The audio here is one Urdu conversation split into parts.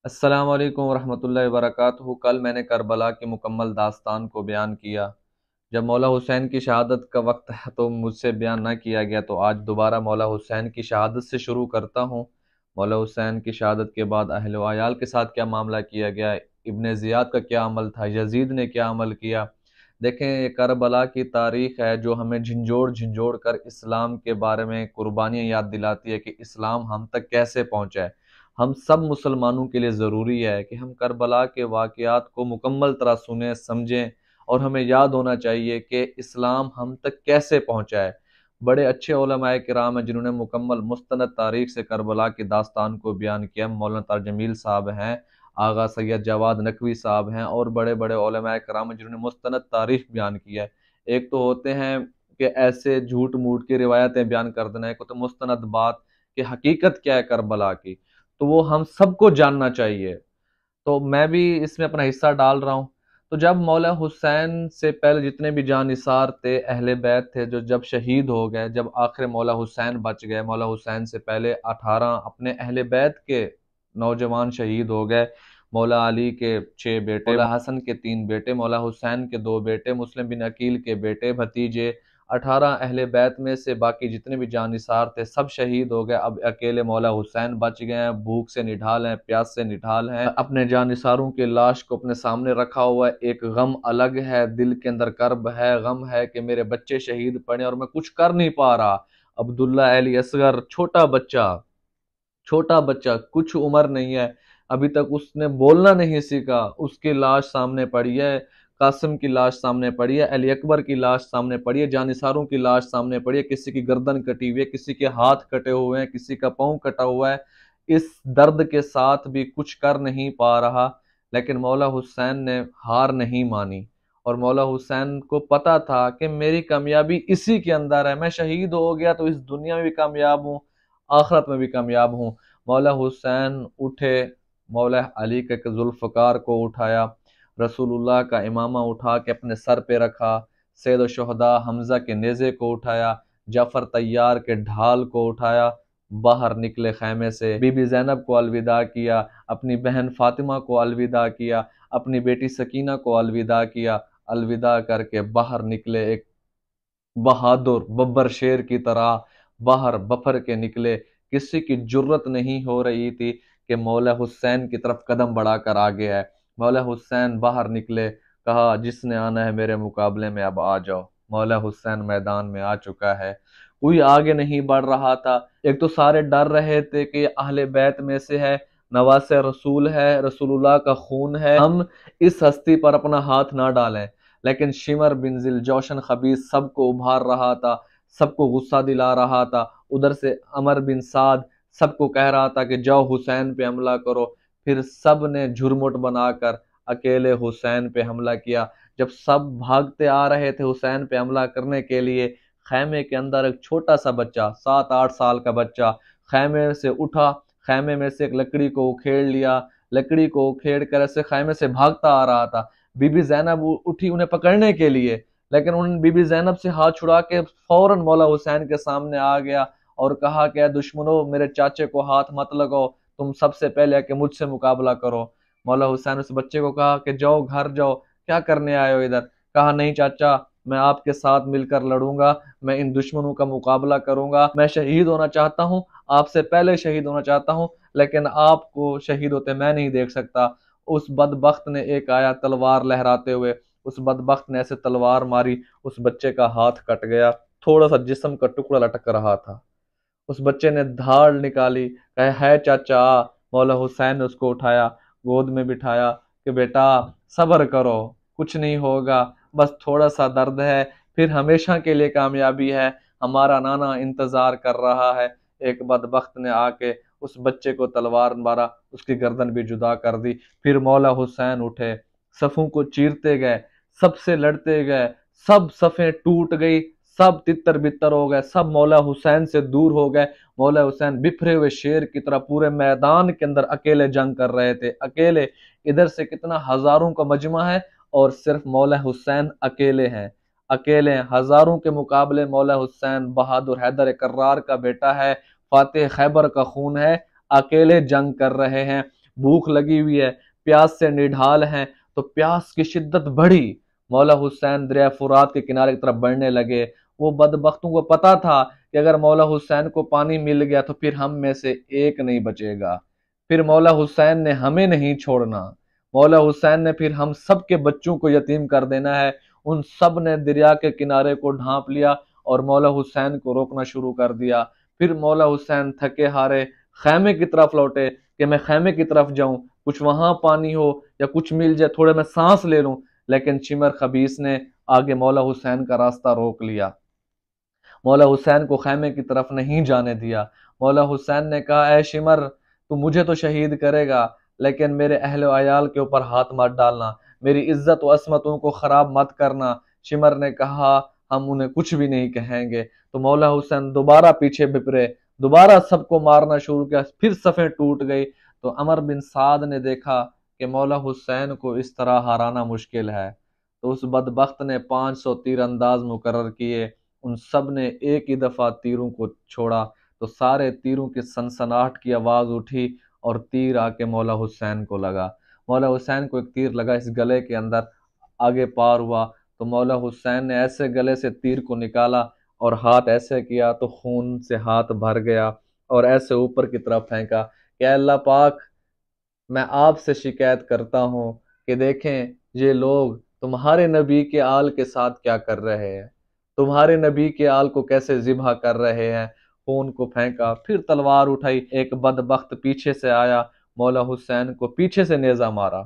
السلام علیکم ورحمۃ اللہ وبرکاتہ۔ کل میں نے کربلا کی مکمل داستان کو بیان کیا۔ جب مولا حسین کی شہادت کا وقت ہے تو مجھ سے بیان نہ کیا گیا، تو آج دوبارہ مولا حسین کی شہادت سے شروع کرتا ہوں۔ مولا حسین کی شہادت کے بعد اہل و عیال کے ساتھ کیا معاملہ کیا گیا، ابن زیاد کا کیا عمل تھا، یزید نے کیا عمل کیا۔ دیکھیں، یہ کربلا کی تاریخ ہے جو ہمیں جھنجھوڑ جھنجھوڑ کر اسلام کے بارے میں قربانیاں یاد دلاتی ہے کہ اسلام ہم تک کیسے پہنچا ہے۔ ہم سب مسلمانوں کے لیے ضروری ہے کہ ہم کربلا کے واقعات کو مکمل طرح سنیں سمجھیں، اور ہمیں یاد ہونا چاہیے کہ اسلام ہم تک کیسے پہنچا ہے۔ بڑے اچھے علماء کرام ہیں جنہوں نے مکمل مستند تاریخ سے کربلا کی داستان کو بیان کیا۔ مولانا طارق جمیل صاحب ہیں، آغا سید جواد نقوی صاحب ہیں، اور بڑے بڑے علماء کرام ہیں جنہوں نے مستند تاریخ بیان کیا ہے۔ ایک تو ہوتے ہیں کہ ایسے جھوٹ موٹ کی روایتیں بیان کر دینا، ایک ہوتا ہے مستند بات کہ حقیقت کیا ہے کربلا کی، تو وہ ہم سب کو جاننا چاہیے۔ تو میں بھی اس میں اپنا حصہ ڈال رہا ہوں۔ تو جب مولا حسین سے پہلے جتنے بھی جانثار تھے، اہل بیت تھے، جو جب شہید ہو گئے، جب آخر مولا حسین بچ گئے، مولا حسین سے پہلے 18 اپنے اہل بیت کے نوجوان شہید ہو گئے۔ مولا علی کے 6 بیٹے، مولا حسن کے 3 بیٹے، مولا حسین کے 2 بیٹے، مسلم بن عقیل کے بیٹے بھتیجے، 18 اہل بیت میں سے باقی جتنے بھی جانثار تھے سب شہید ہو گئے۔ اب اکیلے مولا حسین بچ گئے ہیں، بھوک سے نڈھال ہیں، پیاس سے نڈھال ہیں، اپنے جانثاروں کی لاش کو اپنے سامنے رکھا ہوا ہے۔ ایک غم الگ ہے، دل کے اندر کرب ہے، غم ہے کہ میرے بچے شہید پڑے اور میں کچھ کر نہیں پا رہا۔ عبداللہ علی اصغر، چھوٹا بچہ، کچھ عمر نہیں ہے، ابھی تک اس نے بولنا نہیں سیکھا، اس کی لاش سامنے پڑی ہے، قاسم کی لاش سامنے پڑی ہے، علی اکبر کی لاش سامنے پڑی ہے، جانثاروں کی لاش سامنے پڑی ہے، کسی کی گردن کٹی ہوئی ہے، کسی کے ہاتھ کٹے ہوئے ہیں، کسی کا پاؤں کٹا ہوا ہے۔ اس درد کے ساتھ بھی کچھ کر نہیں پا رہا، لیکن مولا حسین نے ہار نہیں مانی، اور مولا حسین کو پتا تھا کہ میری کامیابی اسی کے اندر ہے، میں شہید ہو گیا تو اس دنیا میں بھی کامیاب ہوں، آخرت میں بھی کامیاب ہوں۔ مولا حسین اٹھے، مولا علی کے ذوالفقار کو اٹھایا، رسول اللہ کا امامہ اٹھا کے اپنے سر پہ رکھا، سید الشہداء حمزہ کے نیزے کو اٹھایا، جعفر طیار کے ڈھال کو اٹھایا، باہر نکلے خیمے سے، بی بی زینب کو الوداع کیا، اپنی بہن فاطمہ کو الوداع کیا، اپنی بیٹی سکینہ کو الوداع کیا، الوداع کر کے باہر نکلے، ایک بہادر ببر شیر کی طرح باہر بپھر کے نکلے۔ کسی کی جرت نہیں ہو رہی تھی کہ مولا حسین کی طرف قدم بڑھا کر آگے ہے۔ مولا حسین باہر نکلے، کہا جس نے آنا ہے میرے مقابلے میں اب آ جاؤ۔ مولا حسین میدان میں آ چکا ہے، کوئی آگے نہیں بڑھ رہا تھا۔ ایک تو سارے ڈر رہے تھے کہ اہل بیت میں سے ہے، نواز رسول ہے، رسول اللہ کا خون ہے، ہم اس ہستی پر اپنا ہاتھ نہ ڈالیں۔ لیکن شمر بن ذی الجوشن خبیث سب کو ابھار رہا تھا، سب کو غصہ دلا رہا تھا۔ ادھر سے عمر بن سعد سب کو کہہ رہا تھا کہ جاؤ حسین پہ حملہ کرو۔ پھر سب نے جھرمٹ بنا کر اکیلے حسین پہ حملہ کیا۔ جب سب بھاگتے آ رہے تھے حسین پہ حملہ کرنے کے لیے، خیمے کے اندر ایک چھوٹا سا بچہ، 7-8 سال کا بچہ خیمے سے اٹھا، خیمے میں سے ایک لکڑی کو اکھیڑ لیا، لکڑی کو اکھیڑ کر ایسے خیمے سے بھاگتا آ رہا تھا۔ بی بی زینب اٹھی انہیں پکڑنے کے لیے، لیکن ان بی بی زینب سے ہاتھ چھڑا کے فوراً مولا حسین کے سامنے آ گیا اور کہا کہ اے دشمنوں، میرے چاچے کو ہاتھ مت لگاؤ، تم سب سے پہلے کہ مجھ سے مقابلہ کرو۔ مولا حسین اس بچے کو کہا کہ جاؤ گھر جاؤ، کیا کرنے آئے ہو ادھر؟ کہا نہیں چاچا، میں آپ کے ساتھ مل کر لڑوں گا، میں ان دشمنوں کا مقابلہ کروں گا، میں شہید ہونا چاہتا ہوں، آپ سے پہلے شہید ہونا چاہتا ہوں، لیکن آپ کو شہید ہوتے میں نہیں دیکھ سکتا۔ اس بدبخت نے ایک آیا تلوار لہراتے ہوئے، اس بدبخت نے ایسے تلوار ماری، اس بچے کا ہاتھ کٹ گیا، تھوڑا سا جسم کا ٹکڑا لٹک رہا تھا۔ اس بچے نے دھاڑ نکالی، کہے ہے چاچا۔ مولا حسین نے اس کو اٹھایا، گود میں بٹھایا کہ بیٹا صبر کرو، کچھ نہیں ہوگا، بس تھوڑا سا درد ہے، پھر ہمیشہ کے لیے کامیابی ہے، ہمارا نانا انتظار کر رہا ہے۔ ایک بدبخت نے آ کے اس بچے کو تلوار مارا، اس کی گردن بھی جدا کر دی۔ پھر مولا حسین اٹھے، صفوں کو چیرتے گئے، سب سے لڑتے گئے، سب صفیں ٹوٹ گئی، سب تتر بتر ہو گئے، سب مولا حسین سے دور ہو گئے۔ مولا حسین بپھرے ہوئے شیر کی طرح پورے میدان کے اندر اکیلے جنگ کر رہے تھے، اکیلے۔ ادھر سے کتنا ہزاروں کا مجمع ہے اور صرف مولا حسین اکیلے ہیں، اکیلے ہیں۔ ہزاروں کے مقابلے مولا حسین بہادر حیدر کرار کا بیٹا ہے، فاتح خیبر کا خون ہے، اکیلے جنگ کر رہے ہیں۔ بھوک لگی ہوئی ہے، پیاس سے نڈھال ہیں، تو پیاس کی شدت بڑھی، مولا حسین دریا فرات کے کنارے کی طرف بڑھنے لگے۔ وہ بدبختوں کو پتا تھا کہ اگر مولا حسین کو پانی مل گیا تو پھر ہم میں سے ایک نہیں بچے گا، پھر مولا حسین نے ہمیں نہیں چھوڑنا، مولا حسین نے پھر ہم سب کے بچوں کو یتیم کر دینا ہے۔ ان سب نے دریا کے کنارے کو ڈھانپ لیا اور مولا حسین کو روکنا شروع کر دیا۔ پھر مولا حسین تھکے ہارے خیمے کی طرف لوٹے کہ میں خیمے کی طرف جاؤں، کچھ وہاں پانی ہو یا کچھ مل جائے، تھوڑے میں سانس لے لوں، لیکن شمر خبیث نے آگے مولا حسین کا راستہ روک لیا، مولا حسین کو خیمے کی طرف نہیں جانے دیا۔ مولا حسین نے کہا اے شمر، تو مجھے تو شہید کرے گا لیکن میرے اہل و عیال کے اوپر ہاتھ مت ڈالنا، میری عزت و عصمتوں کو خراب مت کرنا۔ شمر نے کہا ہم انہیں کچھ بھی نہیں کہیں گے۔ تو مولا حسین دوبارہ پیچھے بپرے، دوبارہ سب کو مارنا شروع کیا، پھر صفیں ٹوٹ گئی۔ تو عمر بن سعد نے دیکھا کہ مولا حسین کو اس طرح ہرانا مشکل ہے، تو اس بدبخت نے 500 تیر انداز مقرر کیے، ان سب نے ایک ہی دفعہ تیروں کو چھوڑا، تو سارے تیروں کی سنسناہٹ کی آواز اٹھی اور تیر آ کے مولا حسین کو لگا۔ مولا حسین کو ایک تیر لگا اس گلے کے اندر، آگے پار ہوا تو مولا حسین نے ایسے گلے سے تیر کو نکالا اور ہاتھ ایسے کیا تو خون سے ہاتھ بھر گیا، اور ایسے اوپر کی طرف پھینکا کہ اے اللہ پاک، میں آپ سے شکایت کرتا ہوں کہ دیکھیں یہ لوگ تمہارے نبی کے آل کے ساتھ کیا کر رہے ہیں، تمہارے نبی کے آل کو کیسے ذبح کر رہے ہیں۔ خون کو پھینکا، پھر تلوار اٹھائی، ایک بدبخت پیچھے سے آیا، مولا حسین کو پیچھے سے نیزہ مارا۔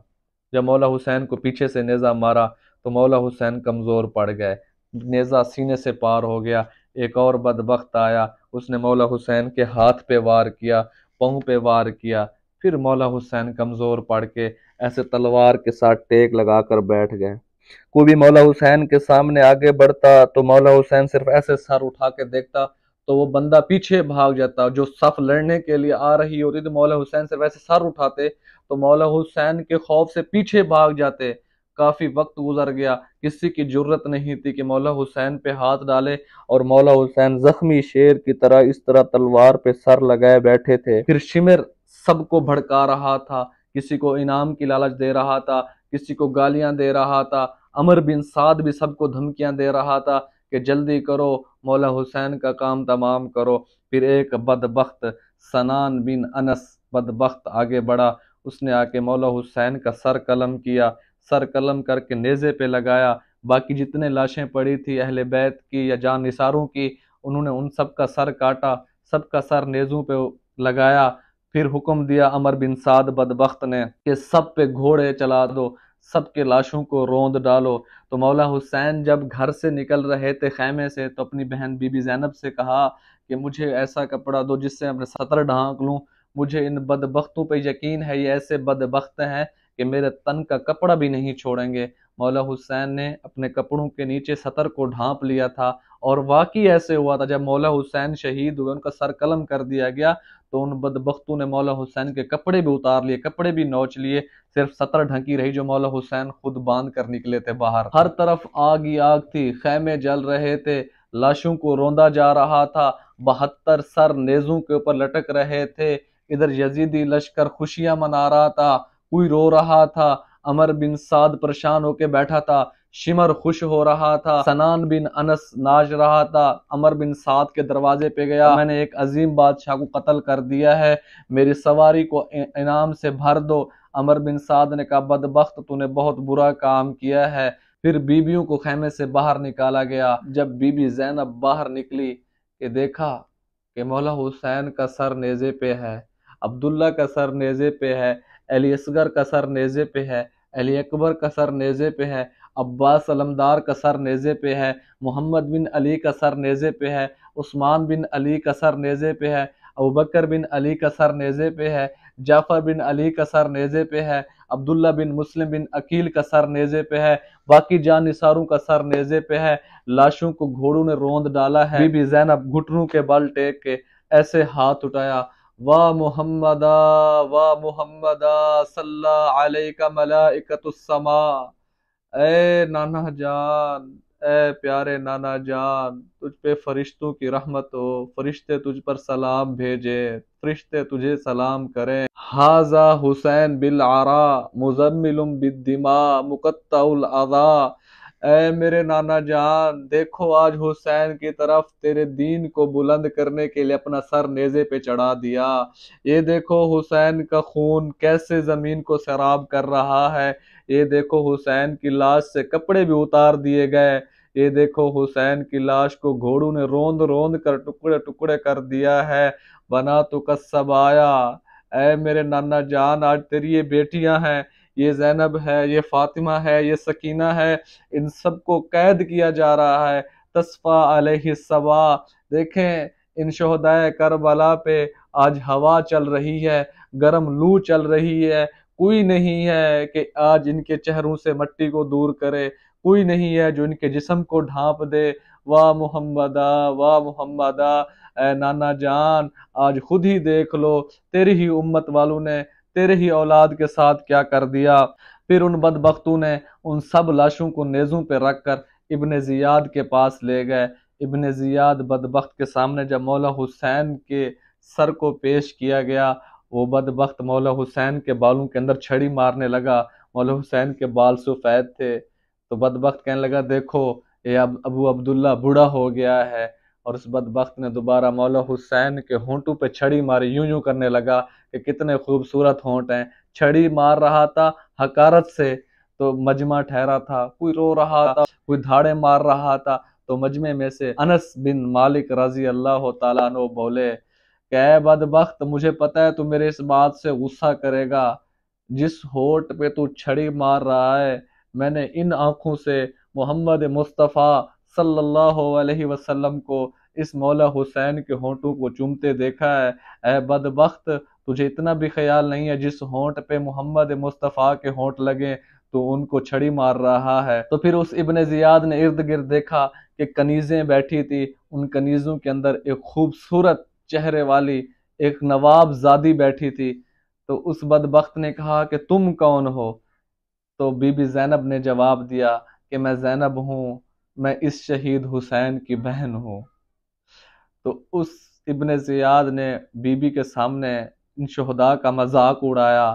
جب مولا حسین کو پیچھے سے نیزہ مارا تو مولا حسین کمزور پڑ گئے، نیزہ سینے سے پار ہو گیا۔ ایک اور بدبخت آیا، اس نے مولا حسین کے ہاتھ پہ وار کیا، پاؤں پہ وار کیا، پھر مولا حسین کمزور پڑ کے ایسے تلوار کے ساتھ ٹیک لگا کر بیٹھ گئے۔ کوئی بھی مولا حسین کے سامنے آگے بڑھتا تو مولا حسین صرف ایسے سر اٹھا کے دیکھتا تو وہ بندہ پیچھے بھاگ جاتا، جو صف لڑنے کے لیے آ رہی ہوتی تو مولا حسین صرف ایسے سر اٹھاتے تو مولا حسین کے خوف سے پیچھے بھاگ جاتے۔ کافی وقت گزر گیا، کسی کی جرت نہیں تھی کہ مولا حسین پہ ہاتھ ڈالے، اور مولا حسین زخمی شیر کی طرح اس طرح تلوار پہ سر لگائے بیٹھے تھے۔ پھر شمر سب کو بھڑکا رہا تھا، کسی کو انعام کی لالچ دے رہا تھا، کسی کو گالیاں دے رہا تھا، عمر بن سعد بھی سب کو دھمکیاں دے رہا تھا کہ جلدی کرو، مولا حسین کا کام تمام کرو۔ پھر ایک بدبخت سنان بن انس بدبخت آگے بڑھا، اس نے آ کے مولا حسین کا سر قلم کیا، سر قلم کر کے نیزے پہ لگایا۔ باقی جتنے لاشیں پڑی تھی اہل بیت کی یا جان نثاروں کی، انہوں نے ان سب کا سر کاٹا، سب کا سر نیزوں پہ لگایا۔ پھر حکم دیا عمر بن سعد بدبخت نے کہ سب پہ گھوڑے چلا دو، سب کے لاشوں کو روند ڈالو۔ تو مولا حسین جب گھر سے نکل رہے تھے خیمے سے تو اپنی بہن بی بی زینب سے کہا کہ مجھے ایسا کپڑا دو جس سے اپنے سطر ڈھانک لوں، مجھے ان بدبختوں پہ یقین ہے، یہ ایسے بدبخت ہیں کہ میرے تن کا کپڑا بھی نہیں چھوڑیں گے۔ مولا حسین نے اپنے کپڑوں کے نیچے سطر کو ڈھانپ لیا تھا، اور واقعی ایسے ہوا تھا، جب مولا حسین شہید ہوئے ان کا سر قلم کر دیا گیا تو ان بدبختوں نے مولا حسین کے کپڑے بھی اتار لیے، کپڑے بھی نوچ لیے، صرف سطر ڈھکی رہی جو مولا حسین خود باندھ کر نکلے تھے باہر۔ ہر طرف آگ ہی آگ تھی، خیمے جل رہے تھے، لاشوں کو روندا جا رہا تھا، 72 سر نیزوں کے اوپر لٹک رہے تھے۔ ادھر یزیدی لشکر خوشیاں منا رہا تھا، کوئی رو رہا تھا، عمر بن سعد پریشان ہو کے بیٹھا تھا، شمر خوش ہو رہا تھا، سنان بن انس ناچ رہا تھا۔ عمر بن سعد کے دروازے پہ گیا، میں نے ایک عظیم بادشاہ کو قتل کر دیا ہے، میری سواری کو انعام سے بھر دو۔ عمر بن سعد نے کہا بدبخت تو نے بہت برا کام کیا ہے۔ پھر بیویوں کو خیمے سے باہر نکالا گیا۔ جب بی بی زینب باہر نکلی کہ دیکھا کہ مولا حسین کا سر نیزے پہ ہے، عبداللہ کا سر نیزے پہ ہے، علی اصغر کا سر نیزے پہ ہے، علی اکبر کا سر نیزے پہ ہے، عباس علمدار کا سر نیزے پہ ہے، محمد بن علی کا سر نیزے پہ ہے، عثمان بن علی کا سر نیزے پہ ہے، ابوبکر بن علی کا سر نیزے پہ ہے، جعفر بن علی کا سر نیزے پہ ہے، عبداللہ بن مسلم بن عقیل کا سر نیزے پہ ہے، باقی جان نثاروں کا سر نیزے پہ ہے۔ لاشوں کو گھوڑوں نے روند ڈالا ہے۔ بی بی زینب گھٹنوں کے بل ٹیک کے ایسے ہاتھ اٹھایا، واہ محمدا واہ محمدا صلی علیک ملائکۃ السماء، اے نانا جان، اے پیارے نانا جان، تجھ پہ فرشتوں کی رحمت ہو، فرشتے تجھ پر سلام بھیجے، فرشتے تجھے سلام کریں۔ ھذا حسین بالعرا مزمل بالدماء مقطع الاعضاء۔ اے میرے نانا جان، دیکھو آج حسین کی طرف تیرے دین کو بلند کرنے کے لیے اپنا سر نیزے پہ چڑھا دیا۔ یہ دیکھو حسین کا خون کیسے زمین کو سیراب کر رہا ہے، یہ دیکھو حسین کی لاش سے کپڑے بھی اتار دیے گئے، یہ دیکھو حسین کی لاش کو گھوڑوں نے روند روند کر ٹکڑے ٹکڑے کر دیا ہے۔ بنا تو کسبایا، اے میرے نانا جان، آج تیری یہ بیٹیاں ہیں، یہ زینب ہے، یہ فاطمہ ہے، یہ سکینہ ہے، ان سب کو قید کیا جا رہا ہے۔ تصفیٰ علیہ الصبا، دیکھیں ان شہدائے کربلا پہ آج ہوا چل رہی ہے، گرم لو چل رہی ہے، کوئی نہیں ہے کہ آج ان کے چہروں سے مٹی کو دور کرے، کوئی نہیں ہے جو ان کے جسم کو ڈھانپ دے۔ واہ محمدہ، واہ محمدہ، اے نانا جان، آج خود ہی دیکھ لو تیری ہی امت والوں نے تیرے ہی اولاد کے ساتھ کیا کر دیا۔ پھر ان بدبختوں نے ان سب لاشوں کو نیزوں پہ رکھ کر ابن زیاد کے پاس لے گئے۔ ابن زیاد بدبخت کے سامنے جب مولا حسین کے سر کو پیش کیا گیا، وہ بدبخت مولا حسین کے بالوں کے اندر چھڑی مارنے لگا۔ مولا حسین کے بال سفید تھے تو بدبخت کہنے لگا دیکھو یہ ابو عبداللہ بوڑھا ہو گیا ہے، اور اس بدبخت نے دوبارہ مولا حسین کے ہونٹوں پہ چھڑی ماری، یوں یوں کرنے لگا کہ کتنے خوبصورت ہونٹ ہیں۔ چھڑی مار رہا تھا حقارت سے تو مجمع ٹھہرا تھا، کوئی رو رہا تھا، کوئی دھاڑے مار رہا تھا، تو مجمع میں سے انس بن مالک رضی اللہ تعالیٰ عنہ بولے کہ اے بدبخت، مجھے پتہ ہے تو میرے اس بات سے غصہ کرے گا، جس ہونٹ پہ تو چھڑی مار رہا ہے میں نے ان آنکھوں سے محمد مصطفیٰ صلی اللہ علیہ وسلم کو اس مولا حسین کے ہونٹوں کو چومتے دیکھا ہے۔ اے بدبخت، تجھے اتنا بھی خیال نہیں ہے جس ہونٹ پہ محمد مصطفیٰ کے ہونٹ لگے تو ان کو چھڑی مار رہا ہے۔ تو پھر اس ابن زیاد نے ارد گرد دیکھا کہ کنیزیں بیٹھی تھی، ان کنیزوں کے اندر ایک خوبصورت چہرے والی ایک نواب زادی بیٹھی تھی۔ تو اس بدبخت نے کہا کہ تم کون ہو؟ تو بی بی زینب نے جواب دیا کہ میں زینب ہوں، میں اس شہید حسین کی بہن ہوں۔ تو اس ابن زیاد نے بی بی کے سامنے ان شہداء کا مذاق اڑایا،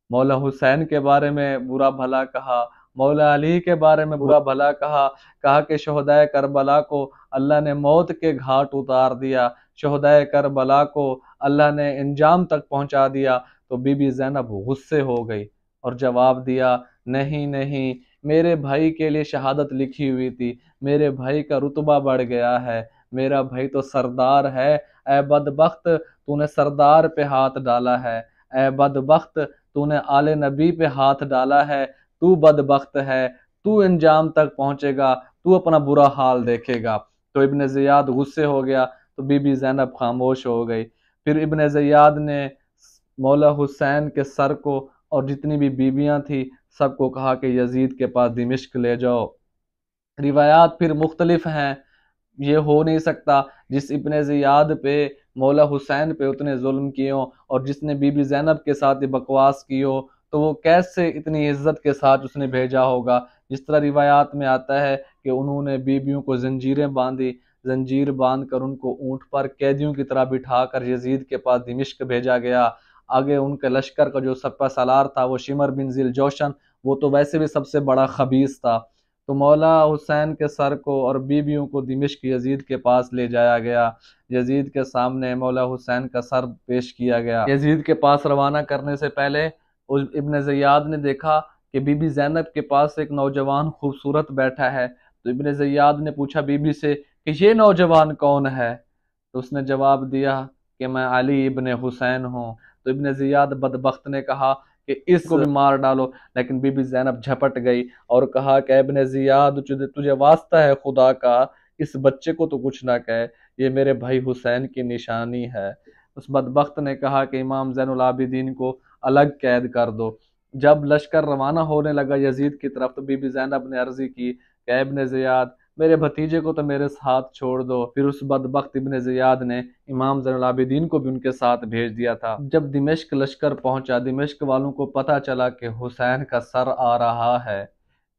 مولا حسین کے بارے میں برا بھلا کہا، مولا علی کے بارے میں برا بھلا کہا کہ شہدائے کربلا کو اللہ نے موت کے گھاٹ اتار دیا، شہدائے کربلا کو اللہ نے انجام تک پہنچا دیا۔ تو بی بی زینب غصے ہو گئی اور جواب دیا نہیں نہیں، میرے بھائی کے لیے شہادت لکھی ہوئی تھی، میرے بھائی کا رتبہ بڑھ گیا ہے، میرا بھائی تو سردار ہے۔ اے بدبخت، تو نے سردار پہ ہاتھ ڈالا ہے، اے بدبخت، تو نے آل نبی پہ ہاتھ ڈالا ہے، تو بدبخت ہے، تو انجام تک پہنچے گا، تو اپنا برا حال دیکھے گا۔ تو ابن زیاد غصے ہو گیا تو بی بی زینب خاموش ہو گئی۔ پھر ابن زیاد نے مولا حسین کے سر کو اور جتنی بھی بیویاں تھیں سب کو کہا کہ یزید کے پاس دمشق لے جاؤ۔ روایات پھر مختلف ہیں، یہ ہو نہیں سکتا جس ابن زیاد پہ مولا حسین پہ اتنے ظلم کیے ہوں اور جس نے بی بی زینب کے ساتھ بکواس کی ہو تو وہ کیسے اتنی عزت کے ساتھ اس نے بھیجا ہوگا۔ جس طرح روایات میں آتا ہے کہ انہوں نے بیبیوں کو زنجیریں باندھی، زنجیر باندھ کر ان کو اونٹ پر قیدیوں کی طرح بٹھا کر یزید کے پاس دمشق بھیجا گیا۔ آگے ان کے لشکر کا جو سپہ سالار تھا وہ شمر بن ذی الجوشن، وہ تو ویسے بھی سب سے بڑا خبیث تھا۔ تو مولا حسین کے سر کو اور بیویوں کو دمشق یزید کے پاس لے جایا گیا، یزید کے سامنے مولا حسین کا سر پیش کیا گیا۔ یزید کے پاس روانہ کرنے سے پہلے ابن زیاد نے دیکھا کہ بی بی زینب کے پاس ایک نوجوان خوبصورت بیٹھا ہے، تو ابن زیاد نے پوچھا بی بی سے کہ یہ نوجوان کون ہے؟ تو اس نے جواب دیا کہ میں علی ابن حسین ہوں۔ تو ابن زیاد بدبخت نے کہا کہ اس کو بھی مار ڈالو، لیکن بی بی زینب جھپٹ گئی اور کہا کہ ابن زیاد تجھے واسطہ ہے خدا کا، اس بچے کو تو کچھ نہ کہے، یہ میرے بھائی حسین کی نشانی ہے۔ اس بدبخت نے کہا کہ امام زین العابدین کو الگ قید کر دو۔ جب لشکر روانہ ہونے لگا یزید کی طرف تو بی بی زینب نے عرضی کی کہ اے ابن زیاد، میرے بھتیجے کو تو میرے ساتھ چھوڑ دو۔ پھر اس بدبخت ابن زیاد نے امام زین العابدین کو بھی ان کے ساتھ بھیج دیا تھا۔ جب دمشق لشکر پہنچا، دمشق والوں کو پتہ چلا کہ حسین کا سر آ رہا ہے،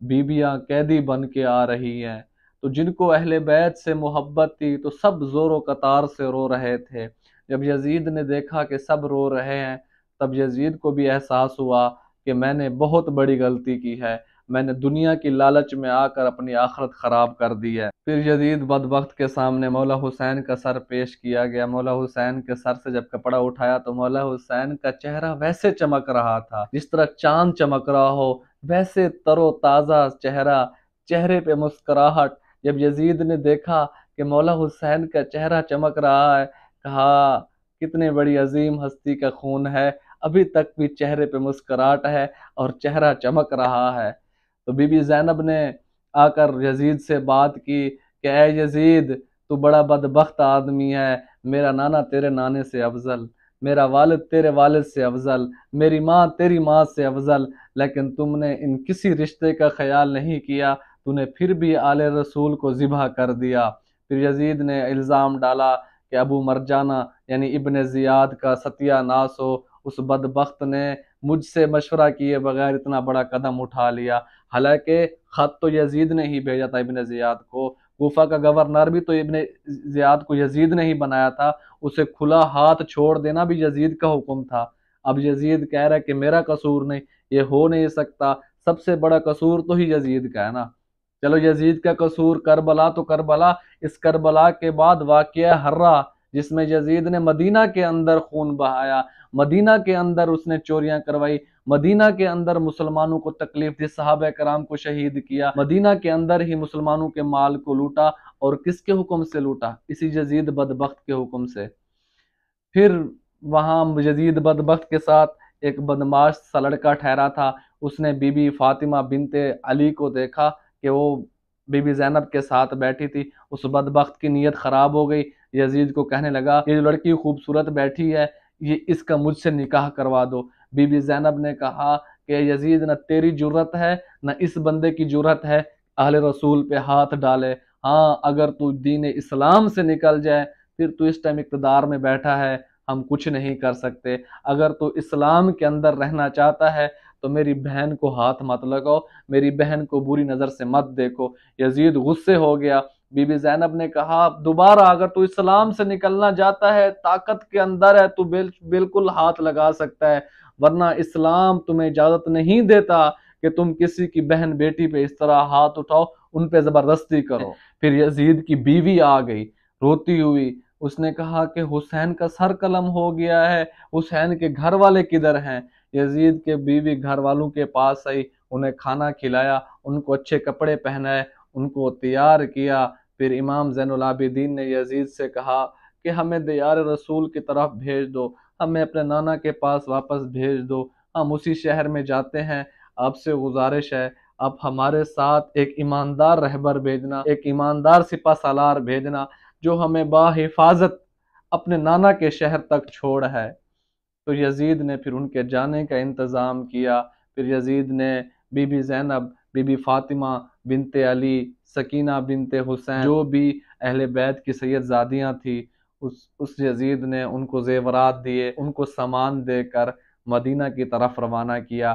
بیبیاں قیدی بن کے آ رہی ہیں، تو جن کو اہل بیت سے محبت تھی تو سب زور و قطار سے رو رہے تھے۔ جب یزید نے دیکھا کہ سب رو رہے ہیں، تب یزید کو بھی احساس ہوا کہ میں نے بہت بڑی غلطی کی ہے، میں نے دنیا کی لالچ میں آ کر اپنی آخرت خراب کر دی ہے۔ پھر یزید بدبخت کے سامنے مولا حسین کا سر پیش کیا گیا۔ مولا حسین کے سر سے جب کپڑا اٹھایا تو مولا حسین کا چہرہ ویسے چمک رہا تھا جس طرح چاند چمک رہا ہو، ویسے تر و تازہ چہرہ، چہرے پہ مسکراہٹ۔ جب یزید نے دیکھا کہ مولا حسین کا چہرہ چمک رہا ہے، کہا کتنے بڑی عظیم ہستی کا خون ہے، ابھی تک بھی چہرے پہ مسکراہٹ ہے اور چہرہ چمک رہا ہے۔ تو بی بی زینب نے آ کر یزید سے بات کی کہ اے یزید، تو بڑا بدبخت آدمی ہے، میرا نانا تیرے نانے سے افضل، میرا والد تیرے والد سے افضل، میری ماں تیری ماں سے افضل، لیکن تم نے ان کسی رشتے کا خیال نہیں کیا، تو نے پھر بھی آل رسول کو ذبح کر دیا۔ پھر یزید نے الزام ڈالا کہ ابو مرجانہ یعنی ابن زیاد کا ستیہ ناس ہو، اس بدبخت نے مجھ سے مشورہ کیے بغیر اتنا بڑا قدم اٹھا لیا۔ حالانکہ خط تو یزید نے ہی بھیجا تھا ابن زیاد کو، کوفہ کا گورنر بھی تو ابن زیاد کو یزید نے ہی بنایا تھا، اسے کھلا ہاتھ چھوڑ دینا بھی یزید کا حکم تھا۔ اب یزید کہہ رہا ہے کہ میرا قصور نہیں، یہ ہو نہیں سکتا، سب سے بڑا قصور تو ہی یزید کا ہے نا۔ چلو یزید کا قصور کربلا تو کربلا، اس کربلا کے بعد واقعہ ہرہ جس میں یزید نے مدینہ کے اندر خون بہایا، مدینہ کے اندر اس نے چوریاں کروائی، مدینہ کے اندر مسلمانوں کو تکلیف دی، صحابہ کرام کو شہید کیا، مدینہ کے اندر ہی مسلمانوں کے مال کو لوٹا، اور کس کے حکم سے لوٹا؟ اسی یزید بدبخت کے حکم سے۔ پھر وہاں یزید بدبخت کے ساتھ ایک بدماش سا لڑکا ٹھہرا تھا، اس نے بی بی فاطمہ بنت علی کو دیکھا کہ وہ بی بی زینب کے ساتھ بیٹھی تھی، اس بدبخت کی نیت خراب ہو گئی، یزید کو کہنے لگا یہ جو لڑکی خوبصورت بیٹھی ہے، یہ اس کا مجھ سے نکاح کروا دو۔ بی بی زینب نے کہا کہ یزید نہ تیری جرت ہے نہ اس بندے کی جرت ہے اہل رسول پہ ہاتھ ڈالے، ہاں اگر تو دین اسلام سے نکل جائے پھر تو اس ٹائم اقتدار میں بیٹھا ہے، ہم کچھ نہیں کر سکتے، اگر تو اسلام کے اندر رہنا چاہتا ہے تو میری بہن کو ہاتھ مت لگاؤ، میری بہن کو بری نظر سے مت دیکھو۔ یزید غصے ہو گیا۔ بی بی زینب نے کہا دوبارہ اگر تو اسلام سے نکلنا چاہتا ہے، طاقت کے اندر ہے تو بالکل ہاتھ لگا سکتا ہے، ورنہ اسلام تمہیں اجازت نہیں دیتا کہ تم کسی کی بہن بیٹی پہ اس طرح ہاتھ اٹھاؤ، ان پہ زبردستی کرو۔ پھر یزید کی بیوی آ گئی روتی ہوئی، اس نے کہا کہ حسین کا سر قلم ہو گیا ہے، حسین کے گھر والے کدھر ہیں؟ یزید کے بیوی گھر والوں کے پاس آئی، انہیں کھانا کھلایا، ان کو اچھے کپڑے پہنائے، ان کو تیار کیا۔ پھر امام زین العابدین نے یزید سے کہا کہ ہمیں دیار رسول کی طرف بھیج دو، ہمیں اپنے نانا کے پاس واپس بھیج دو، ہم اسی شہر میں جاتے ہیں، آپ سے گزارش ہے اب ہمارے ساتھ ایک ایماندار رہبر بھیجنا، ایک ایماندار سپہ سالار بھیجنا جو ہمیں بحفاظت اپنے نانا کے شہر تک چھوڑ ہے۔ تو یزید نے پھر ان کے جانے کا انتظام کیا۔ پھر یزید نے Bibi Zainab, Bibi Fatima بنت علی، سکینہ بنت حسین، جو بھی اہل بیت کی سید زادیاں تھیں، اس یزید نے ان کو زیورات دیے، ان کو سامان دے کر مدینہ کی طرف روانہ کیا۔